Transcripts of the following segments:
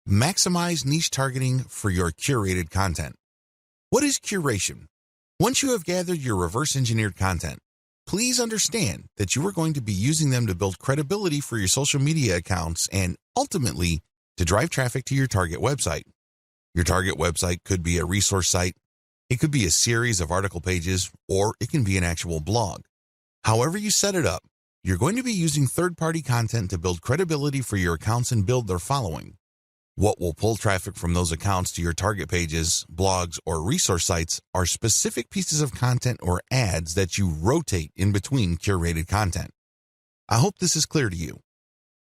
Maximize niche targeting for your curated content. What is curation? Once you have gathered your reverse-engineered content, please understand that you are going to be using them to build credibility for your social media accounts and, ultimately, to drive traffic to your target website. Your target website could be a resource site, it could be a series of article pages, or it can be an actual blog. However you set it up, you're going to be using third-party content to build credibility for your accounts and build their following. What will pull traffic from those accounts to your target pages, blogs, or resource sites are specific pieces of content or ads that you rotate in between curated content. I hope this is clear to you.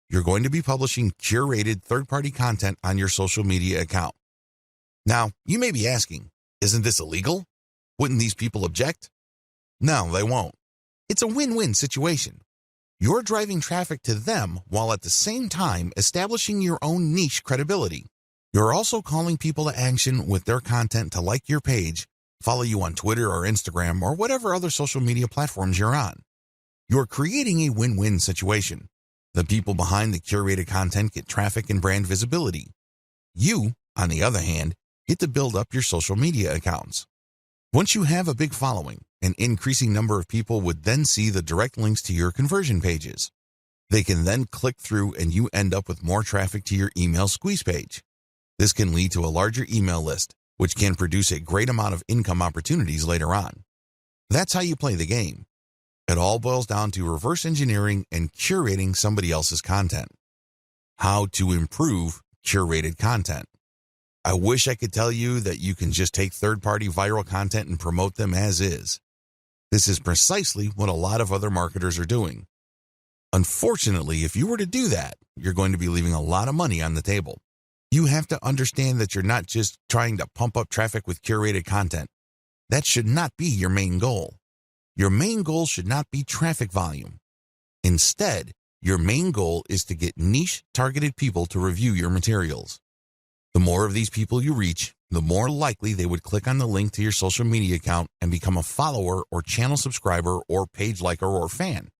You're going to be publishing curated third-party content on your social media account. Now, you may be asking, isn't this illegal? Wouldn't these people object? No, they won't. It's a win-win situation. You're driving traffic to them while at the same time establishing your own niche credibility. You're also calling people to action with their content to like your page, follow you on Twitter or Instagram or whatever other social media platforms you're on. You're creating a win-win situation. The people behind the curated content get traffic and brand visibility. You, on the other hand, get to build up your social media accounts. Once you have a big following, an increasing number of people would then see the direct links to your conversion pages. They can then click through and you end up with more traffic to your email squeeze page. This can lead to a larger email list, which can produce a great amount of income opportunities later on. That's how you play the game. It all boils down to reverse engineering and curating somebody else's content. How to improve curated content. I wish I could tell you that you can just take third-party viral content and promote them as is. This is precisely what a lot of other marketers are doing. Unfortunately, if you were to do that, you're going to be leaving a lot of money on the table. You have to understand that you're not just trying to pump up traffic with curated content. That should not be your main goal. Your main goal should not be traffic volume. Instead, your main goal is to get niche-targeted people to review your materials. The more of these people you reach, the more likely they would click on the link to your social media account and become a follower or channel subscriber or page liker or fan.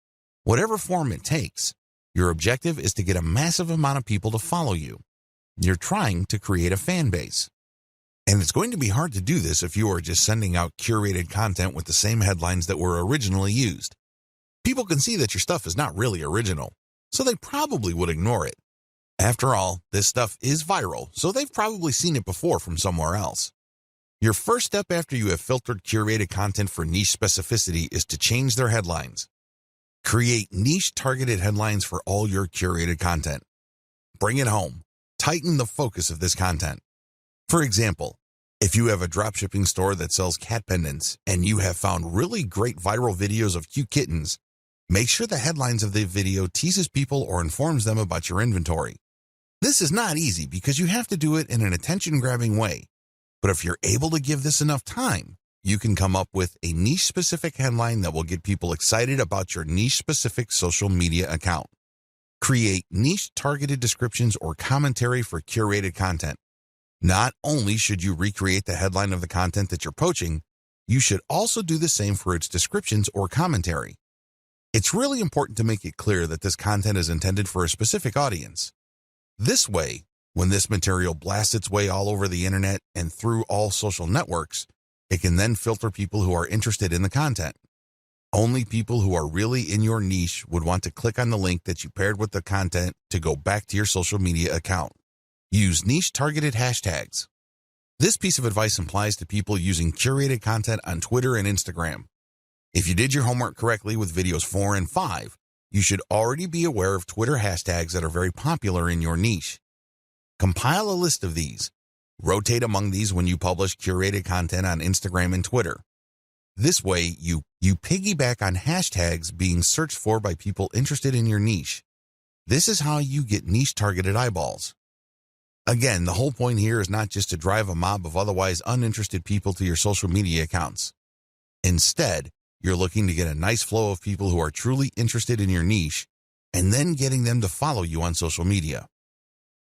Whatever form it takes, your objective is to get a massive amount of people to follow you. You're trying to create a fan base. And it's going to be hard to do this if you are just sending out curated content with the same headlines that were originally used. People can see that your stuff is not really original, so they probably would ignore it. After all, this stuff is viral, so they've probably seen it before from somewhere else. Your first step after you have filtered curated content for niche specificity is to change their headlines. Create niche-targeted headlines for all your curated content. Bring it home. Tighten the focus of this content. For example, if you have a dropshipping store that sells cat pendants and you have found really great viral videos of cute kittens, make sure the headlines of the video teases people or informs them about your inventory. This is not easy because you have to do it in an attention-grabbing way. But if you're able to give this enough time, you can come up with a niche-specific headline that will get people excited about your niche-specific social media account. Create niche-targeted descriptions or commentary for curated content. Not only should you recreate the headline of the content that you're poaching, you should also do the same for its descriptions or commentary. It's really important to make it clear that this content is intended for a specific audience. This way, when this material blasts its way all over the internet and through all social networks, it can then filter people who are interested in the content. Only people who are really in your niche would want to click on the link that you paired with the content to go back to your social media account. Use niche-targeted hashtags. This piece of advice applies to people using curated content on Twitter and Instagram. If you did your homework correctly with videos 4 and 5, you should already be aware of Twitter hashtags that are very popular in your niche. Compile a list of these. Rotate among these when you publish curated content on Instagram and Twitter. This way, you piggyback on hashtags being searched for by people interested in your niche. This is how you get niche-targeted eyeballs. Again, the whole point here is not just to drive a mob of otherwise uninterested people to your social media accounts. Instead, you're looking to get a nice flow of people who are truly interested in your niche, and then getting them to follow you on social media.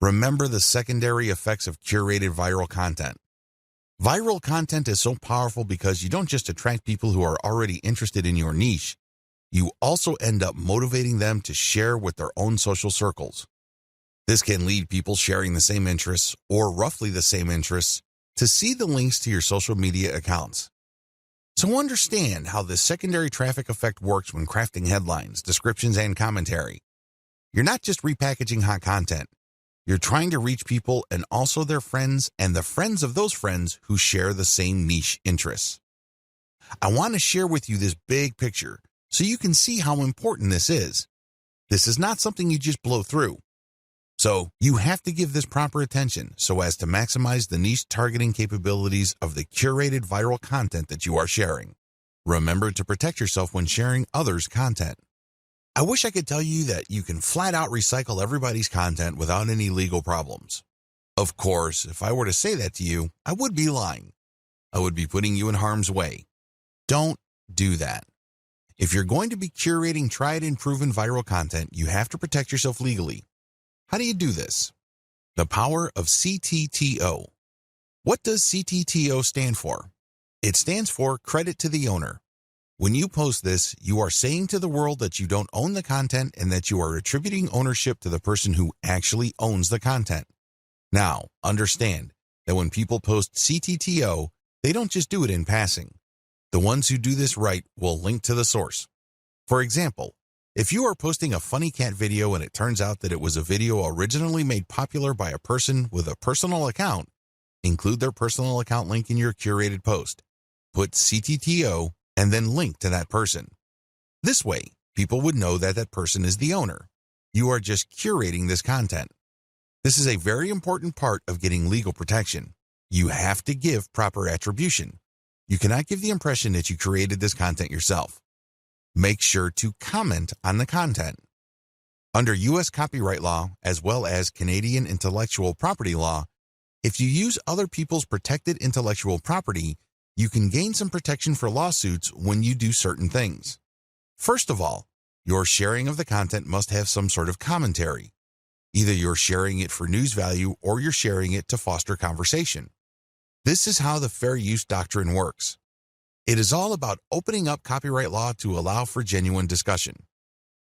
Remember the secondary effects of curated viral content. Viral content is so powerful because you don't just attract people who are already interested in your niche, you also end up motivating them to share with their own social circles. This can lead people sharing the same interests or roughly the same interests to see the links to your social media accounts. So understand how this secondary traffic effect works when crafting headlines, descriptions, and commentary. You're not just repackaging hot content. You're trying to reach people and also their friends and the friends of those friends who share the same niche interests. I want to share with you this big picture so you can see how important this is. This is not something you just blow through. So you have to give this proper attention so as to maximize the niche targeting capabilities of the curated viral content that you are sharing. Remember to protect yourself when sharing others' content. I wish I could tell you that you can flat out recycle everybody's content without any legal problems. Of course, if I were to say that to you, I would be lying. I would be putting you in harm's way. Don't do that. If you're going to be curating tried and proven viral content, you have to protect yourself legally. How do you do this? The power of CTTO. What does CTTO stand for? It stands for credit to the owner. When you post this, you are saying to the world that you don't own the content and that you are attributing ownership to the person who actually owns the content. Now, understand that when people post CTTO, they don't just do it in passing. The ones who do this right will link to the source. For example, if you are posting a funny cat video and it turns out that it was a video originally made popular by a person with a personal account, include their personal account link in your curated post. Put CTTO and then link to that person. This way, people would know that that person is the owner. You are just curating this content. This is a very important part of getting legal protection. You have to give proper attribution. You cannot give the impression that you created this content yourself. Make sure to comment on the content. Under U.S. copyright law, as well as Canadian intellectual property law, if you use other people's protected intellectual property, you can gain some protection for lawsuits when you do certain things. First of all, your sharing of the content must have some sort of commentary. Either you're sharing it for news value or you're sharing it to foster conversation. This is how the fair use doctrine works. It is all about opening up copyright law to allow for genuine discussion.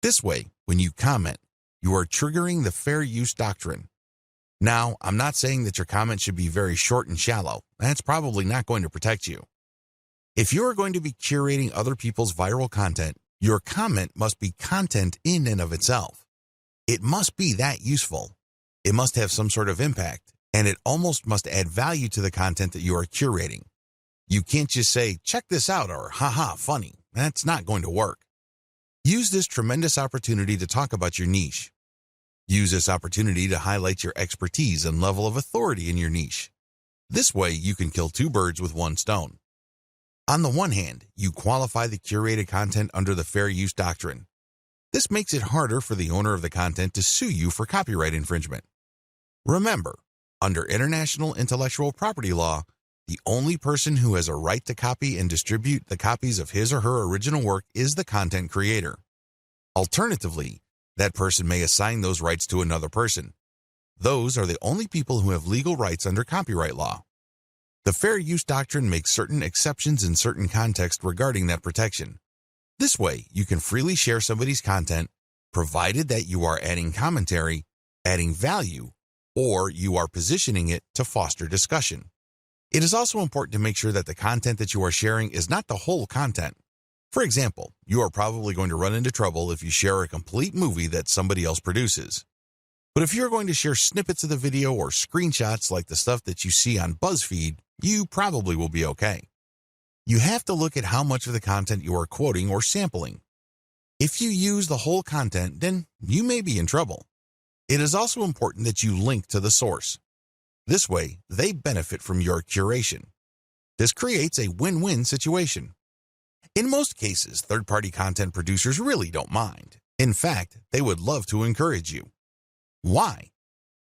This way, when you comment, you are triggering the fair use doctrine. Now, I'm not saying that your comment should be very short and shallow. That's probably not going to protect you. If you are going to be curating other people's viral content, your comment must be content in and of itself. It must be that useful. It must have some sort of impact, and it almost must add value to the content that you are curating. You can't just say, check this out, or haha, funny. That's not going to work. Use this tremendous opportunity to talk about your niche. Use this opportunity to highlight your expertise and level of authority in your niche. This way, you can kill two birds with one stone. On the one hand, you qualify the curated content under the fair use doctrine. This makes it harder for the owner of the content to sue you for copyright infringement. Remember, under international intellectual property law, the only person who has a right to copy and distribute the copies of his or her original work is the content creator. Alternatively, that person may assign those rights to another person. Those are the only people who have legal rights under copyright law. The fair use doctrine makes certain exceptions in certain contexts regarding that protection. This way, you can freely share somebody's content, provided that you are adding commentary, adding value, or you are positioning it to foster discussion. It is also important to make sure that the content that you are sharing is not the whole content. For example, you are probably going to run into trouble if you share a complete movie that somebody else produces. But if you're going to share snippets of the video or screenshots like the stuff that you see on BuzzFeed, you probably will be okay. You have to look at how much of the content you are quoting or sampling. If you use the whole content, then you may be in trouble. It is also important that you link to the source. This way, they benefit from your curation. This creates a win-win situation. In most cases, third-party content producers really don't mind. In fact, they would love to encourage you. Why?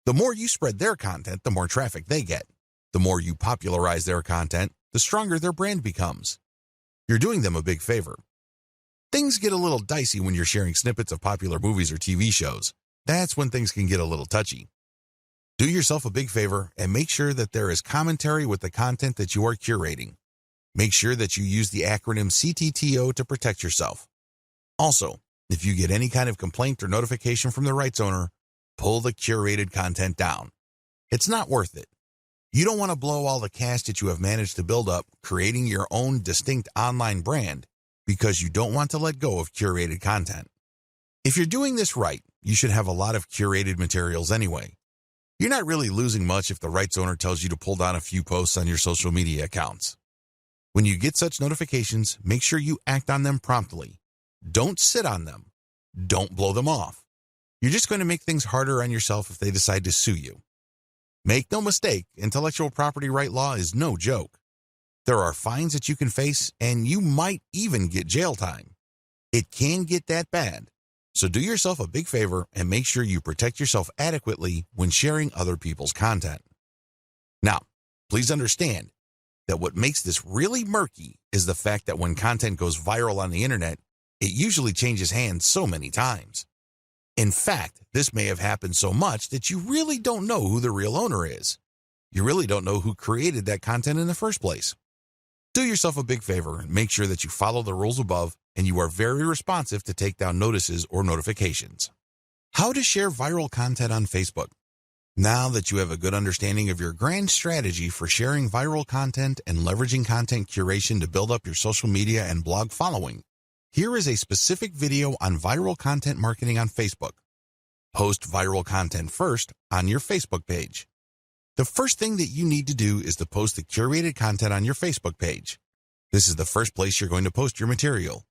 The more you spread their content, the more traffic they get. The more you popularize their content, the stronger their brand becomes. You're doing them a big favor. Things get a little dicey when you're sharing snippets of popular movies or TV shows. That's when things can get a little touchy. Do yourself a big favor and make sure that there is commentary with the content that you are curating. Make sure that you use the acronym CTTO to protect yourself. Also, if you get any kind of complaint or notification from the rights owner, pull the curated content down. It's not worth it. You don't want to blow all the cash that you have managed to build up creating your own distinct online brand because you don't want to let go of curated content. If you're doing this right, you should have a lot of curated materials anyway. You're not really losing much if the rights owner tells you to pull down a few posts on your social media accounts. When you get such notifications, make sure you act on them promptly. Don't sit on them. Don't blow them off. You're just going to make things harder on yourself if they decide to sue you. Make no mistake, intellectual property right law is no joke. There are fines that you can face, and you might even get jail time. It can get that bad. So do yourself a big favor and make sure you protect yourself adequately when sharing other people's content. Now, please understand that what makes this really murky is the fact that when content goes viral on the internet, it usually changes hands so many times. In fact, this may have happened so much that you really don't know who the real owner is. You really don't know who created that content in the first place. Do yourself a big favor and make sure that you follow the rules above and you are very responsive to take down notices or notifications. How to share viral content on Facebook. Now that you have a good understanding of your grand strategy for sharing viral content and leveraging content curation to build up your social media and blog following, here is a specific video on viral content marketing on Facebook. Post viral content first on your Facebook page. The first thing that you need to do is to post the curated content on your Facebook page. This is the first place you're going to post your material.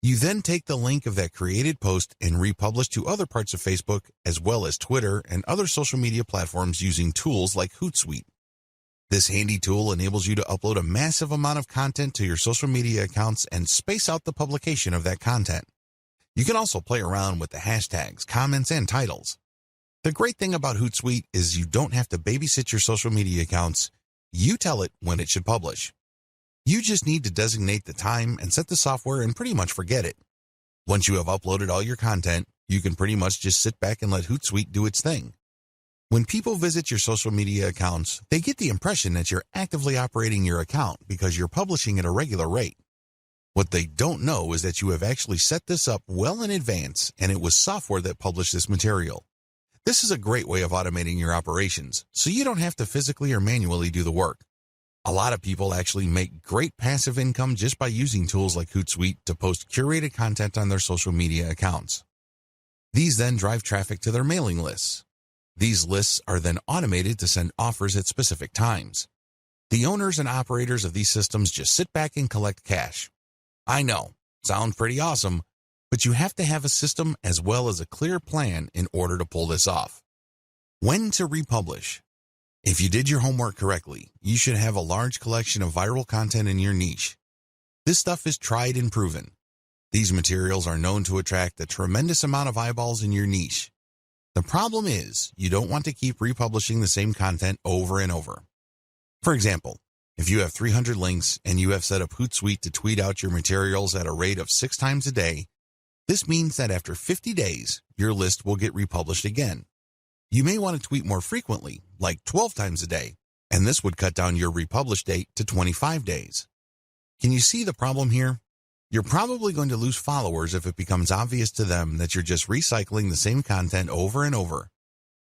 You then take the link of that created post and republish to other parts of Facebook as well as Twitter and other social media platforms using tools like Hootsuite. This handy tool enables you to upload a massive amount of content to your social media accounts and space out the publication of that content. You can also play around with the hashtags, comments, and titles. The great thing about Hootsuite is you don't have to babysit your social media accounts. You tell it when it should publish. You just need to designate the time and set the software and pretty much forget it. Once you have uploaded all your content, you can pretty much just sit back and let Hootsuite do its thing. When people visit your social media accounts, they get the impression that you're actively operating your account because you're publishing at a regular rate. What they don't know is that you have actually set this up well in advance and it was software that published this material. This is a great way of automating your operations, so you don't have to physically or manually do the work. A lot of people actually make great passive income just by using tools like Hootsuite to post curated content on their social media accounts. These then drive traffic to their mailing lists. These lists are then automated to send offers at specific times. The owners and operators of these systems just sit back and collect cash. I know, sounds pretty awesome, but you have to have a system as well as a clear plan in order to pull this off. When to republish. If you did your homework correctly, you should have a large collection of viral content in your niche. This stuff is tried and proven. These materials are known to attract a tremendous amount of eyeballs in your niche. The problem is, you don't want to keep republishing the same content over and over. For example, if you have 300 links and you have set up Hootsuite to tweet out your materials at a rate of 6 times a day, this means that after 50 days, your list will get republished again. You may want to tweet more frequently, like 12 times a day, and this would cut down your republish date to 25 days. Can you see the problem here? You're probably going to lose followers if it becomes obvious to them that you're just recycling the same content over and over.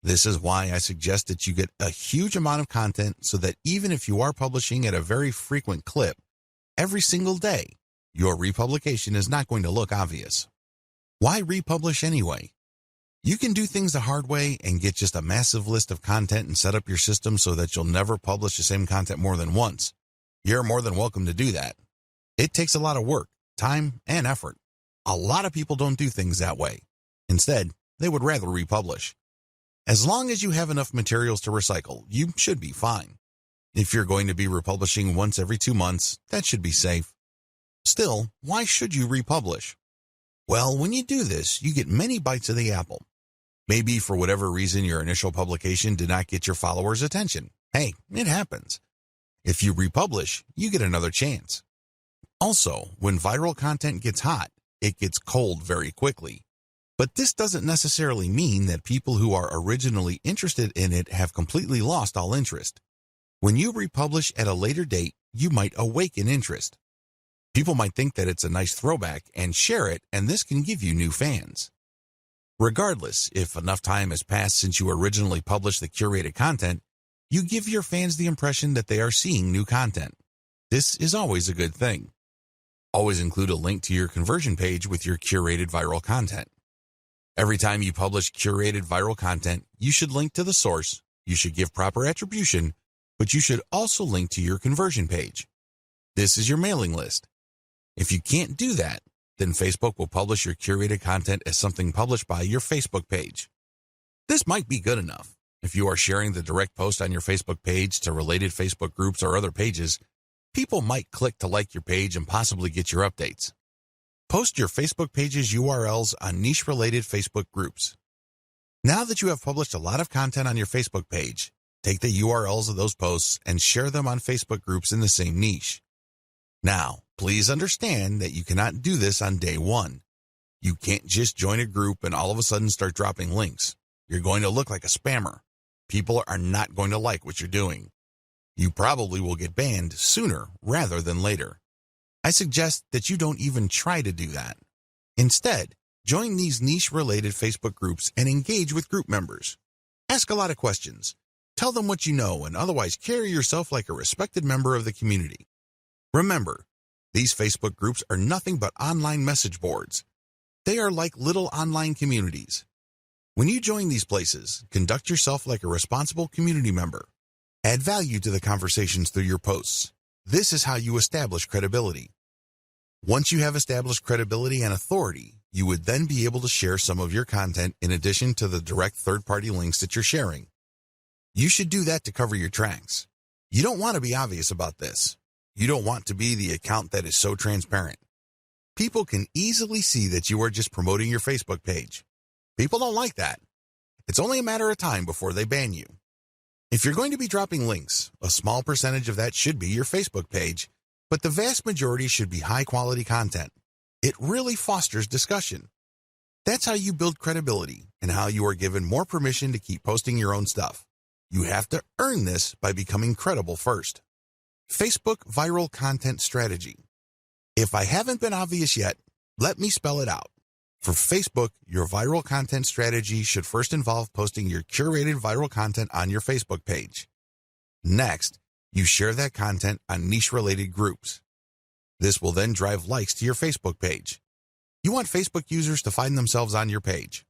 This is why I suggest that you get a huge amount of content so that even if you are publishing at a very frequent clip, every single day, your republication is not going to look obvious. Why republish anyway? You can do things the hard way and get just a massive list of content and set up your system so that you'll never publish the same content more than once. You're more than welcome to do that. It takes a lot of work, time, and effort. A lot of people don't do things that way. Instead, they would rather republish. As long as you have enough materials to recycle, you should be fine. If you're going to be republishing once every 2 months, that should be safe. Still, why should you republish? Well, when you do this, you get many bites of the apple. Maybe for whatever reason your initial publication did not get your followers' attention. Hey, it happens. If you republish, you get another chance. Also, when viral content gets hot, it gets cold very quickly. But this doesn't necessarily mean that people who are originally interested in it have completely lost all interest. When you republish at a later date, you might awaken interest. People might think that it's a nice throwback and share it, and this can give you new fans. Regardless, if enough time has passed since you originally published the curated content, you give your fans the impression that they are seeing new content. This is always a good thing. Always include a link to your conversion page with your curated viral content. Every time you publish curated viral content, you should link to the source, you should give proper attribution, but you should also link to your conversion page. This is your mailing list. If you can't do that, then Facebook will publish your curated content as something published by your Facebook page. This might be good enough. If you are sharing the direct post on your Facebook page to related Facebook groups or other pages, people might click to like your page and possibly get your updates. Post your Facebook page's URLs on niche-related Facebook groups. Now that you have published a lot of content on your Facebook page, take the URLs of those posts and share them on Facebook groups in the same niche. Now, please understand that you cannot do this on day one. You can't just join a group and all of a sudden start dropping links. You're going to look like a spammer. People are not going to like what you're doing. You probably will get banned sooner rather than later. I suggest that you don't even try to do that. Instead, join these niche-related Facebook groups and engage with group members. Ask a lot of questions. Tell them what you know and otherwise carry yourself like a respected member of the community. Remember, these Facebook groups are nothing but online message boards. They are like little online communities. When you join these places, conduct yourself like a responsible community member. Add value to the conversations through your posts. This is how you establish credibility. Once you have established credibility and authority, you would then be able to share some of your content in addition to the direct third-party links that you're sharing. You should do that to cover your tracks. You don't want to be obvious about this. You don't want to be the account that is so transparent. People can easily see that you are just promoting your Facebook page. People don't like that. It's only a matter of time before they ban you. If you're going to be dropping links, a small percentage of that should be your Facebook page, but the vast majority should be high-quality content. It really fosters discussion. That's how you build credibility and how you are given more permission to keep posting your own stuff. You have to earn this by becoming credible first. Facebook Viral Content Strategy. If I haven't been obvious yet, let me spell it out. For Facebook, your viral content strategy should first involve posting your curated viral content on your Facebook page. Next, you share that content on niche-related groups. This will then drive likes to your Facebook page. You want Facebook users to find themselves on your page.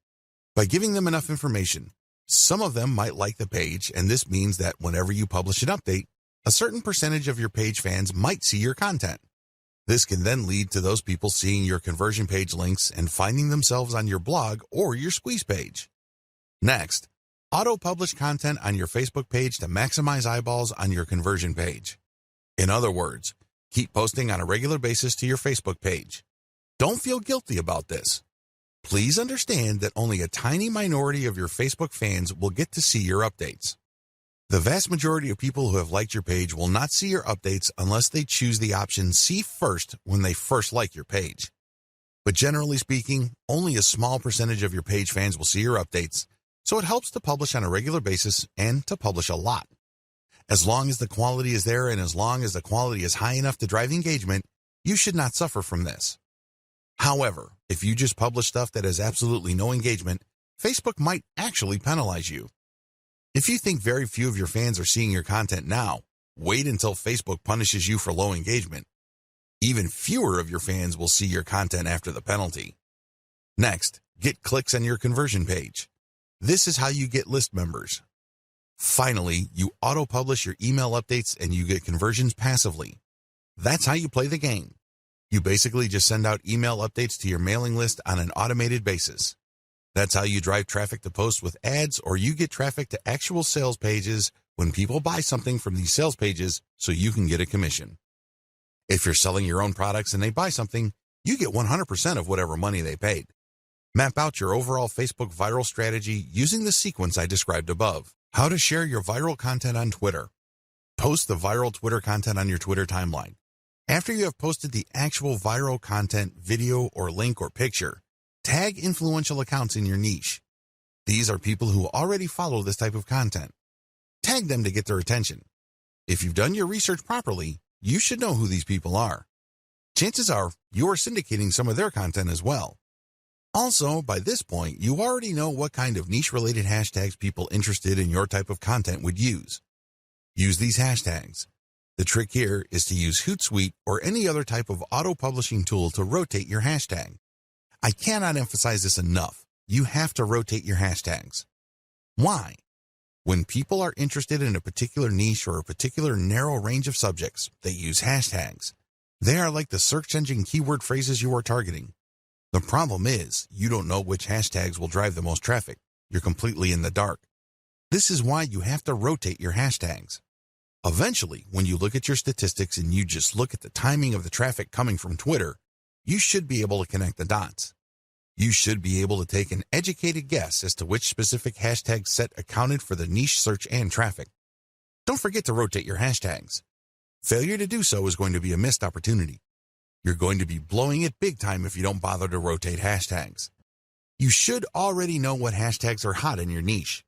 By giving them enough information, some of them might like the page, and this means that whenever you publish an update, a certain percentage of your page fans might see your content. This can then lead to those people seeing your conversion page links and finding themselves on your blog or your squeeze page. Next, auto-publish content on your Facebook page to maximize eyeballs on your conversion page. In other words, keep posting on a regular basis to your Facebook page. Don't feel guilty about this. Please understand that only a tiny minority of your Facebook fans will get to see your updates. The vast majority of people who have liked your page will not see your updates unless they choose the option See First when they first like your page. But generally speaking, only a small percentage of your page fans will see your updates, so it helps to publish on a regular basis and to publish a lot. As long as the quality is there and as long as the quality is high enough to drive engagement, you should not suffer from this. However, if you just publish stuff that has absolutely no engagement, Facebook might actually penalize you. If you think very few of your fans are seeing your content now, wait until Facebook punishes you for low engagement. Even fewer of your fans will see your content after the penalty. Next, get clicks on your conversion page. This is how you get list members. Finally, you auto-publish your email updates and you get conversions passively. That's how you play the game. You basically just send out email updates to your mailing list on an automated basis. That's how you drive traffic to posts with ads, or you get traffic to actual sales pages when people buy something from these sales pages so you can get a commission. If you're selling your own products and they buy something, you get 100% of whatever money they paid. Map out your overall Facebook viral strategy using the sequence I described above. How to share your viral content on Twitter. Post the viral Twitter content on your Twitter timeline. After you have posted the actual viral content, video or link or picture, tag influential accounts in your niche. These are people who already follow this type of content. Tag them to get their attention. If you've done your research properly, you should know who these people are. Chances are you are syndicating some of their content as well. Also, by this point, you already know what kind of niche-related hashtags people interested in your type of content would use. Use these hashtags. The trick here is to use Hootsuite or any other type of auto-publishing tool to rotate your hashtag. I cannot emphasize this enough. You have to rotate your hashtags. Why? When people are interested in a particular niche or a particular narrow range of subjects, they use hashtags. They are like the search engine keyword phrases you are targeting. The problem is, you don't know which hashtags will drive the most traffic. You're completely in the dark. This is why you have to rotate your hashtags. Eventually, when you look at your statistics and you just look at the timing of the traffic coming from Twitter, you should be able to connect the dots. You should be able to take an educated guess as to which specific hashtag set accounted for the niche search and traffic. Don't forget to rotate your hashtags. Failure to do so is going to be a missed opportunity. You're going to be blowing it big time if you don't bother to rotate hashtags. You should already know what hashtags are hot in your niche.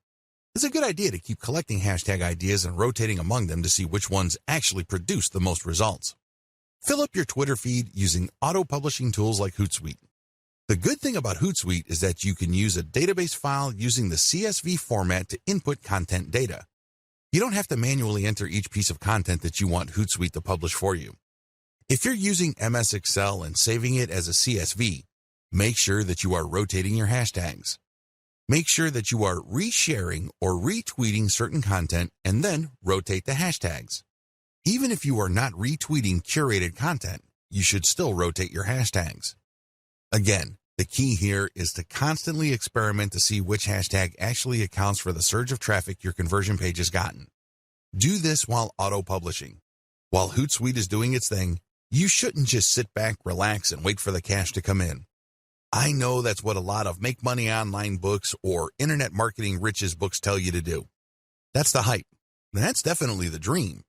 It's a good idea to keep collecting hashtag ideas and rotating among them to see which ones actually produce the most results. Fill up your Twitter feed using auto-publishing tools like Hootsuite. The good thing about Hootsuite is that you can use a database file using the CSV format to input content data. You don't have to manually enter each piece of content that you want Hootsuite to publish for you. If you're using MS Excel and saving it as a CSV, make sure that you are rotating your hashtags. Make sure that you are resharing or retweeting certain content and then rotate the hashtags. Even if you are not retweeting curated content, you should still rotate your hashtags. Again, the key here is to constantly experiment to see which hashtag actually accounts for the surge of traffic your conversion page has gotten. Do this while auto-publishing. While Hootsuite is doing its thing, you shouldn't just sit back, relax, and wait for the cash to come in. I know that's what a lot of make money online books or internet marketing riches books tell you to do. That's the hype. That's definitely the dream.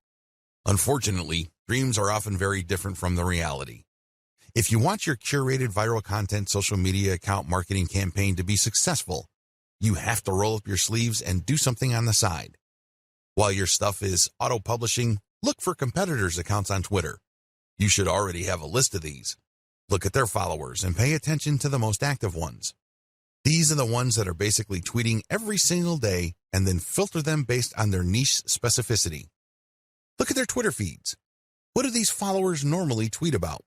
Unfortunately, dreams are often very different from the reality. If you want your curated viral content social media account marketing campaign to be successful, you have to roll up your sleeves and do something on the side. While your stuff is auto-publishing, look for competitors' accounts on Twitter. You should already have a list of these. Look at their followers and pay attention to the most active ones. These are the ones that are basically tweeting every single day and then filter them based on their niche specificity. Look at their Twitter feeds. What do these followers normally tweet about?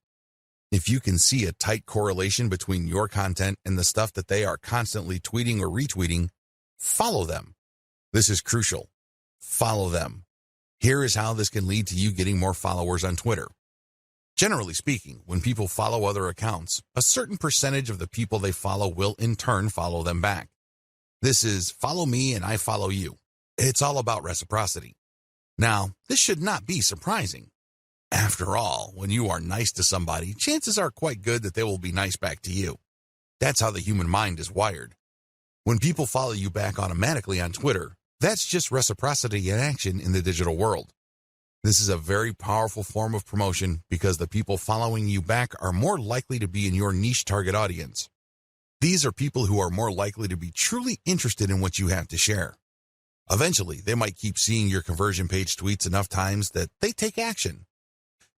If you can see a tight correlation between your content and the stuff that they are constantly tweeting or retweeting, follow them. This is crucial. Follow them. Here is how this can lead to you getting more followers on Twitter. Generally speaking, when people follow other accounts, a certain percentage of the people they follow will in turn follow them back. This is follow me and I follow you. It's all about reciprocity. Now, this should not be surprising. After all, when you are nice to somebody, chances are quite good that they will be nice back to you. That's how the human mind is wired. When people follow you back automatically on Twitter, that's just reciprocity in action in the digital world. This is a very powerful form of promotion because the people following you back are more likely to be in your niche target audience. These are people who are more likely to be truly interested in what you have to share. Eventually, they might keep seeing your conversion page tweets enough times that they take action.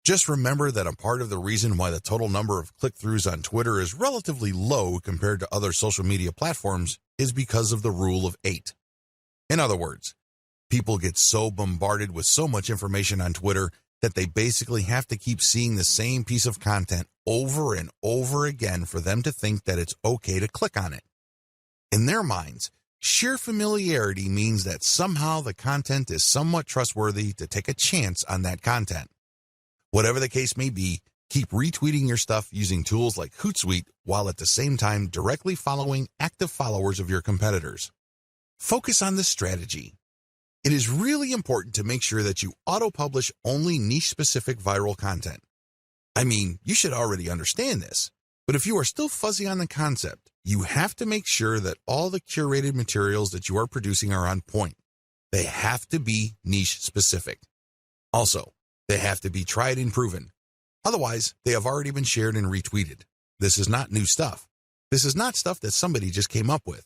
Just remember that a part of the reason why the total number of click-throughs on Twitter is relatively low compared to other social media platforms is because of the rule of 8. In other words, people get so bombarded with so much information on Twitter that they basically have to keep seeing the same piece of content over and over again for them to think that it's okay to click on it. In their minds, sheer familiarity means that somehow the content is somewhat trustworthy to take a chance on that content. Whatever the case may be, keep retweeting your stuff using tools like Hootsuite while at the same time directly following active followers of your competitors. Focus on this strategy. It is really important to make sure that you auto-publish only niche-specific viral content. I mean, you should already understand this, but if you are still fuzzy on the concept, you have to make sure that all the curated materials that you are producing are on point. They have to be niche-specific. Also, they have to be tried and proven. Otherwise, they have already been shared and retweeted. This is not new stuff. This is not stuff that somebody just came up with.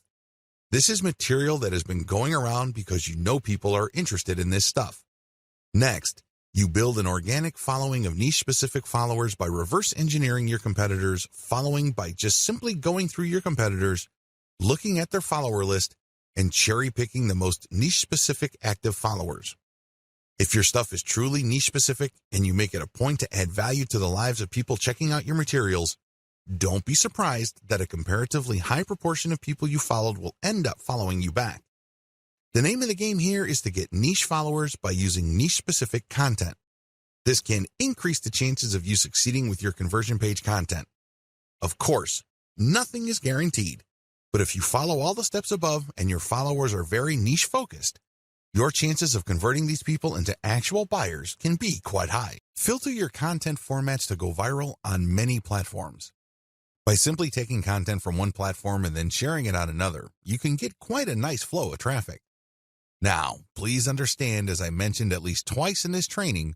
This is material that has been going around because you know people are interested in this stuff. Next, You build an organic following of niche-specific followers by reverse engineering your competitors' following by just simply going through your competitors, looking at their follower list, and cherry-picking the most niche-specific active followers. If your stuff is truly niche-specific and you make it a point to add value to the lives of people checking out your materials, don't be surprised that a comparatively high proportion of people you followed will end up following you back. The name of the game here is to get niche followers by using niche-specific content. This can increase the chances of you succeeding with your conversion page content. Of course, nothing is guaranteed, but if you follow all the steps above and your followers are very niche-focused, your chances of converting these people into actual buyers can be quite high. Filter your content formats to go viral on many platforms. By simply taking content from one platform and then sharing it on another, you can get quite a nice flow of traffic. Now, please understand, as I mentioned at least twice in this training,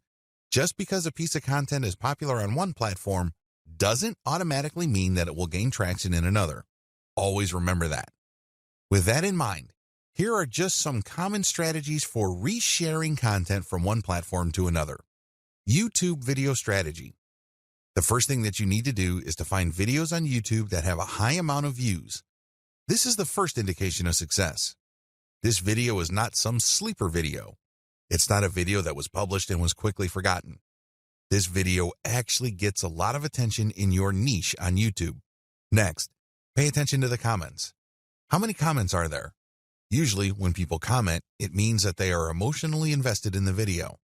just because a piece of content is popular on one platform doesn't automatically mean that it will gain traction in another. Always remember that. With that in mind, here are just some common strategies for resharing content from one platform to another. YouTube video strategy. The first thing that you need to do is to find videos on YouTube that have a high amount of views. This is the first indication of success. This video is not some sleeper video. It's not a video that was published and was quickly forgotten. This video actually gets a lot of attention in your niche on YouTube. Next, pay attention to the comments. How many comments are there? Usually, when people comment, it means that they are emotionally invested in the video.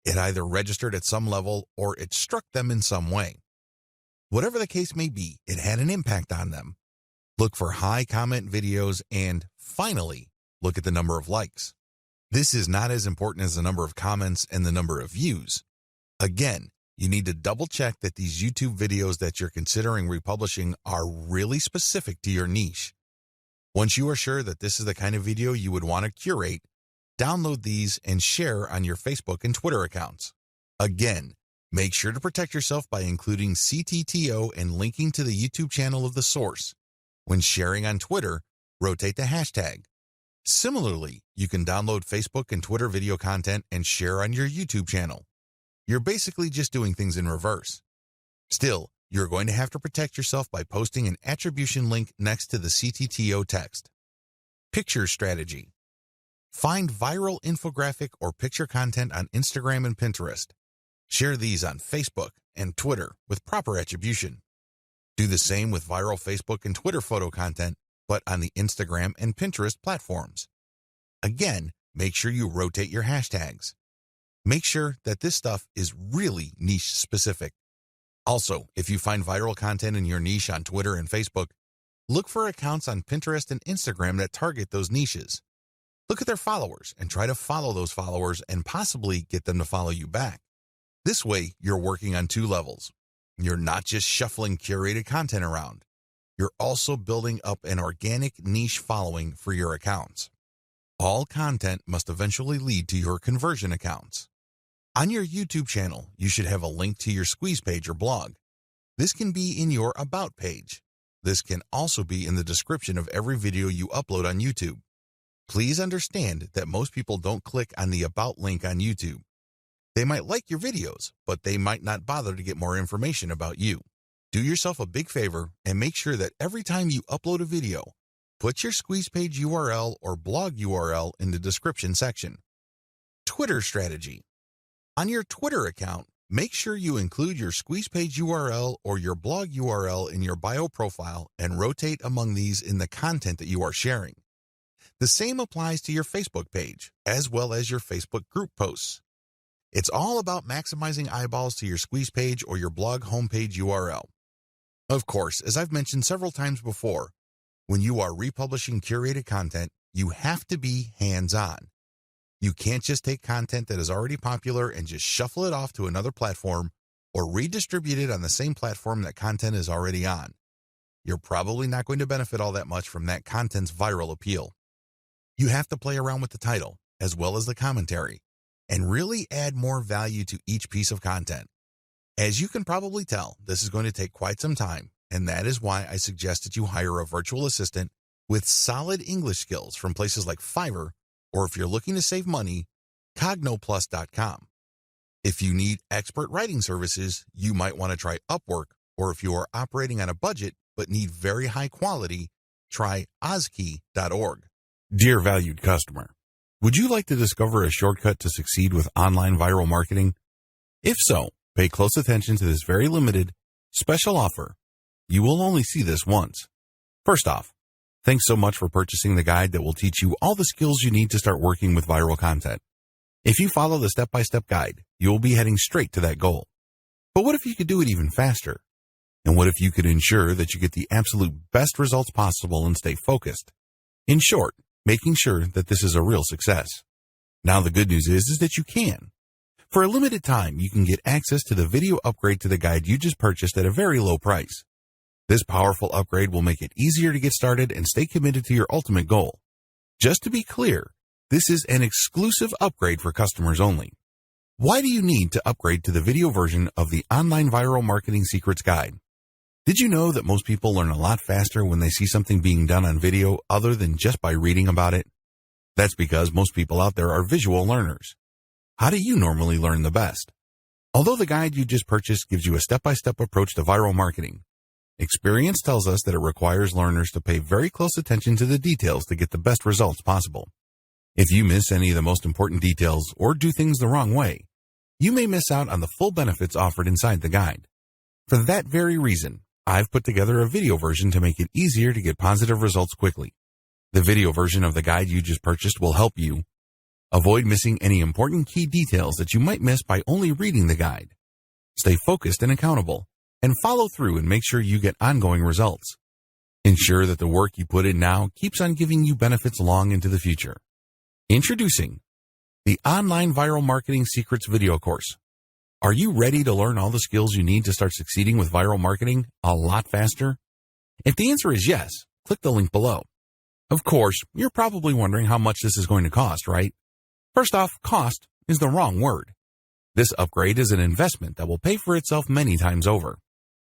It either registered at some level or it struck them in some way. Whatever the case may be, it had an impact on them. Look for high comment videos and, finally, look at the number of likes. This is not as important as the number of comments and the number of views. Again, you need to double check that these YouTube videos that you're considering republishing are really specific to your niche. Once you are sure that this is the kind of video you would want to curate, download these and share on your Facebook and Twitter accounts. Again, make sure to protect yourself by including CTTO and linking to the YouTube channel of the source. When sharing on Twitter, rotate the hashtag. Similarly, you can download Facebook and Twitter video content and share on your YouTube channel. You're basically just doing things in reverse. Still, you're going to have to protect yourself by posting an attribution link next to the CTTO text. Picture strategy. Find viral infographic or picture content on Instagram and Pinterest. Share these on Facebook and Twitter with proper attribution. Do the same with viral Facebook and Twitter photo content, but on the Instagram and Pinterest platforms. Again, make sure you rotate your hashtags. Make sure that this stuff is really niche specific. Also, if you find viral content in your niche on Twitter and Facebook, look for accounts on Pinterest and Instagram that target those niches. Look at their followers and try to follow those followers and possibly get them to follow you back. This way, you're working on two levels. You're not just shuffling curated content around. You're also building up an organic niche following for your accounts. All content must eventually lead to your conversion accounts. On your YouTube channel, you should have a link to your squeeze page or blog. This can be in your About page. This can also be in the description of every video you upload on YouTube. Please understand that most people don't click on the About link on YouTube. They might like your videos, but they might not bother to get more information about you. Do yourself a big favor and make sure that every time you upload a video, put your squeeze page URL or blog URL in the description section. Twitter strategy. On your Twitter account, make sure you include your squeeze page URL or your blog URL in your bio profile and rotate among these in the content that you are sharing. The same applies to your Facebook page, as well as your Facebook group posts. It's all about maximizing eyeballs to your squeeze page or your blog homepage URL. Of course, as I've mentioned several times before, when you are republishing curated content, you have to be hands-on. You can't just take content that is already popular and just shuffle it off to another platform or redistribute it on the same platform that content is already on. You're probably not going to benefit all that much from that content's viral appeal. You have to play around with the title, as well as the commentary, and really add more value to each piece of content. As you can probably tell, this is going to take quite some time, and that is why I suggest that you hire a virtual assistant with solid English skills from places like Fiverr, or if you're looking to save money, Cognoplus.com. If you need expert writing services, you might want to try Upwork, or if you are operating on a budget but need very high quality, try Ozkey.org. Dear valued customer, would you like to discover a shortcut to succeed with online viral marketing? If so, pay close attention to this very limited, special offer. You will only see this once. First off, thanks so much for purchasing the guide that will teach you all the skills you need to start working with viral content. If you follow the step-by-step guide, you will be heading straight to that goal. But what if you could do it even faster? And what if you could ensure that you get the absolute best results possible and stay focused? In short, making sure that this is a real success. Now the good news is that you can. For a limited time, you can get access to the video upgrade to the guide you just purchased at a very low price. This powerful upgrade will make it easier to get started and stay committed to your ultimate goal. Just to be clear, this is an exclusive upgrade for customers only. Why do you need to upgrade to the video version of the Online Viral Marketing Secrets Guide? Did you know that most people learn a lot faster when they see something being done on video other than just by reading about it? That's because most people out there are visual learners. How do you normally learn the best? Although the guide you just purchased gives you a step-by-step approach to viral marketing, experience tells us that it requires learners to pay very close attention to the details to get the best results possible. If you miss any of the most important details or do things the wrong way, you may miss out on the full benefits offered inside the guide. For that very reason, I've put together a video version to make it easier to get positive results quickly. The video version of the guide you just purchased will help you avoid missing any important key details that you might miss by only reading the guide. Stay focused and accountable, and follow through and make sure you get ongoing results. Ensure that the work you put in now keeps on giving you benefits long into the future. Introducing the Online Viral Marketing Secrets video course. Are you ready to learn all the skills you need to start succeeding with viral marketing a lot faster? If the answer is yes, click the link below. Of course, you're probably wondering how much this is going to cost, right? First off, cost is the wrong word. This upgrade is an investment that will pay for itself many times over.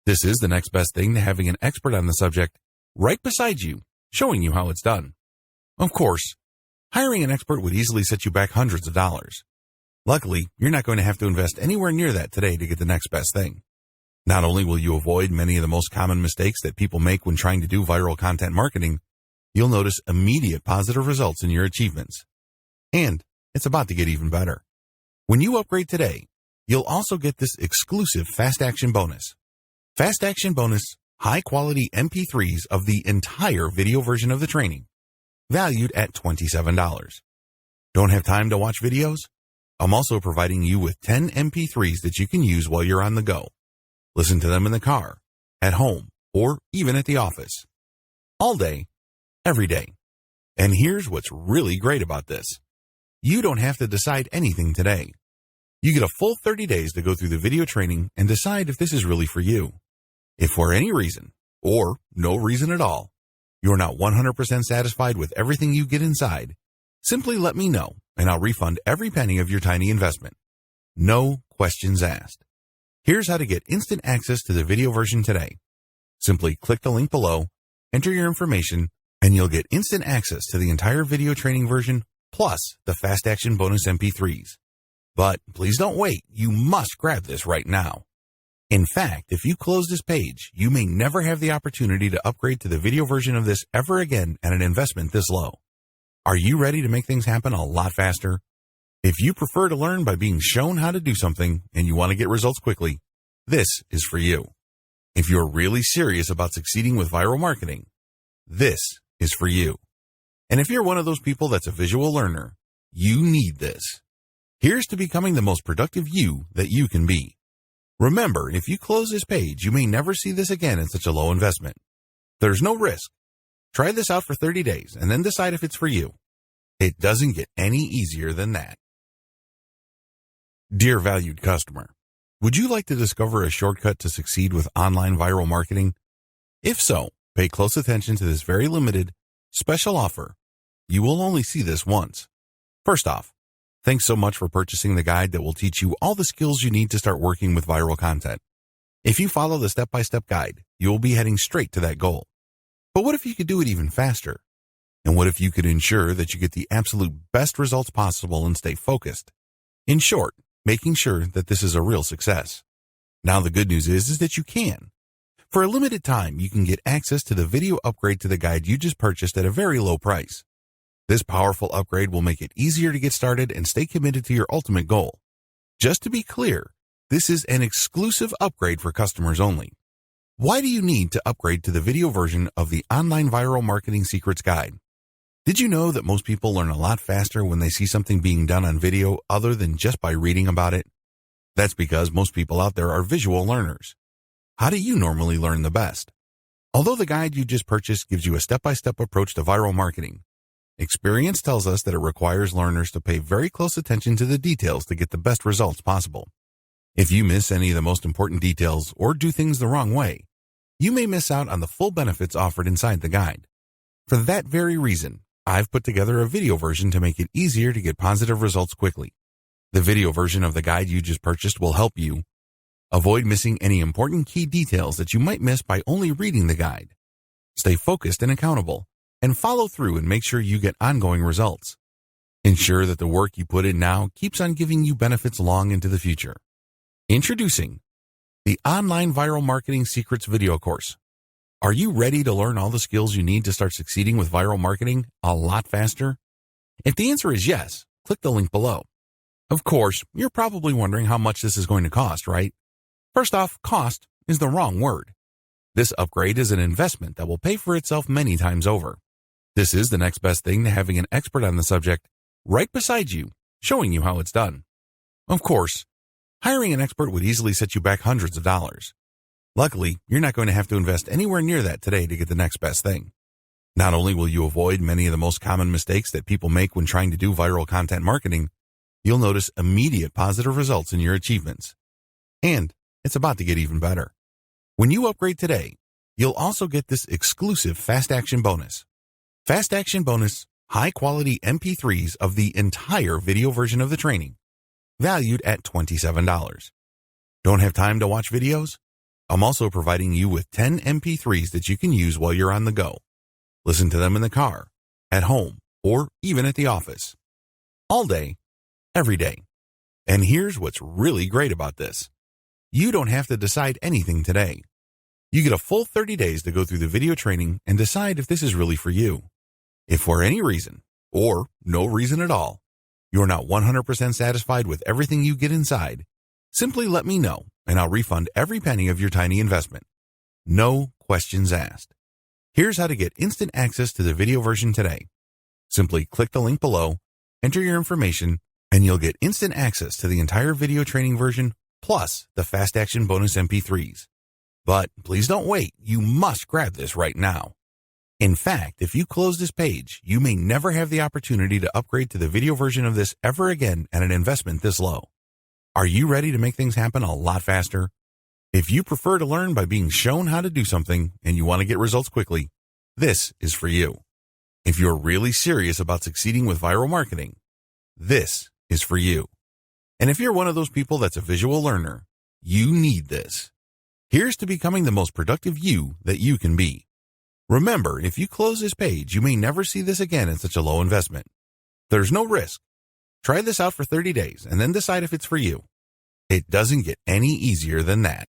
This is the next best thing to having an expert on the subject right beside you, showing you how it's done. Of course, hiring an expert would easily set you back hundreds of dollars. Luckily, you're not going to have to invest anywhere near that today to get the next best thing. Not only will you avoid many of the most common mistakes that people make when trying to do viral content marketing, you'll notice immediate positive results in your achievements. And it's about to get even better. When you upgrade today, you'll also get this exclusive Fast Action bonus. Fast Action bonus, high-quality MP3s of the entire video version of the training, valued at $27. Don't have time to watch videos? I'm also providing you with 10 MP3s that you can use while you're on the go. Listen to them in the car, at home, or even at the office. All day, every day. And here's what's really great about this. You don't have to decide anything today. You get a full 30 days to go through the video training and decide if this is really for you. If for any reason, or no reason at all, you're not 100% satisfied with everything you get inside, simply let me know and I'll refund every penny of your tiny investment. No questions asked. Here's how to get instant access to the video version today. Simply click the link below, enter your information, and you'll get instant access to the entire video training version plus the Fast Action bonus MP3s. But please don't wait. You must grab this right now. In fact, if you close this page, you may never have the opportunity to upgrade to the video version of this ever again at an investment this low. Are you ready to make things happen a lot faster? If you prefer to learn by being shown how to do something and you want to get results quickly, this is for you. If you're really serious about succeeding with viral marketing, this is for you. And if you're one of those people that's a visual learner, you need this. Here's to becoming the most productive you that you can be. Remember, if you close this page, you may never see this again at such a low investment. There's no risk. Try this out for 30 days and then decide if it's for you. It doesn't get any easier than that. Dear valued customer, would you like to discover a shortcut to succeed with online viral marketing? If so, pay close attention to this very limited, special offer. You will only see this once. First off, thanks so much for purchasing the guide that will teach you all the skills you need to start working with viral content. If you follow the step-by-step guide, you will be heading straight to that goal. But what if you could do it even faster? And what if you could ensure that you get the absolute best results possible and stay focused? In short, making sure that this is a real success. Now the good news is that you can. For a limited time, you can get access to the video upgrade to the guide you just purchased at a very low price. This powerful upgrade will make it easier to get started and stay committed to your ultimate goal. Just to be clear, this is an exclusive upgrade for customers only. Why do you need to upgrade to the video version of the Online Viral Marketing Secrets Guide? Did you know that most people learn a lot faster when they see something being done on video other than just by reading about it? That's because most people out there are visual learners. How do you normally learn the best? Although the guide you just purchased gives you a step-by-step approach to viral marketing, experience tells us that it requires learners to pay very close attention to the details to get the best results possible. If you miss any of the most important details or do things the wrong way, you may miss out on the full benefits offered inside the guide. For that very reason, I've put together a video version to make it easier to get positive results quickly. The video version of the guide you just purchased will help you avoid missing any important key details that you might miss by only reading the guide. Stay focused and accountable, and follow through and make sure you get ongoing results. Ensure that the work you put in now keeps on giving you benefits long into the future. Introducing the Online Viral Marketing Secrets video course. Are you ready to learn all the skills you need to start succeeding with viral marketing a lot faster? If the answer is yes, click the link below. Of course, you're probably wondering how much this is going to cost, right? First off, cost is the wrong word. This upgrade is an investment that will pay for itself many times over. This is the next best thing to having an expert on the subject right beside you, showing you how it's done. Of course, hiring an expert would easily set you back hundreds of dollars. Luckily, you're not going to have to invest anywhere near that today to get the next best thing. Not only will you avoid many of the most common mistakes that people make when trying to do viral content marketing, you'll notice immediate positive results in your achievements. And it's about to get even better. When you upgrade today, you'll also get this exclusive Fast Action bonus. Fast Action bonus, high-quality MP3s of the entire video version of the training, valued at $27. Don't have time to watch videos? I'm also providing you with 10 MP3s that you can use while you're on the go. Listen to them in the car, at home, or even at the office. All day, every day. And here's what's really great about this. You don't have to decide anything today. You get a full 30 days to go through the video training and decide if this is really for you. If for any reason, or no reason at all, you're not 100% satisfied with everything you get inside, simply let me know and I'll refund every penny of your tiny investment. No questions asked. Here's how to get instant access to the video version today. Simply click the link below, enter your information, and you'll get instant access to the entire video training version plus the Fast Action bonus MP3s. But please don't wait. You must grab this right now. In fact, if you close this page, you may never have the opportunity to upgrade to the video version of this ever again at an investment this low. Are you ready to make things happen a lot faster? If you prefer to learn by being shown how to do something and you want to get results quickly, this is for you. If you're really serious about succeeding with viral marketing, this is for you. And if you're one of those people that's a visual learner, you need this. Here's to becoming the most productive you that you can be. Remember, if you close this page, you may never see this again at such a low investment. There's no risk. Try this out for 30 days and then decide if it's for you. It doesn't get any easier than that.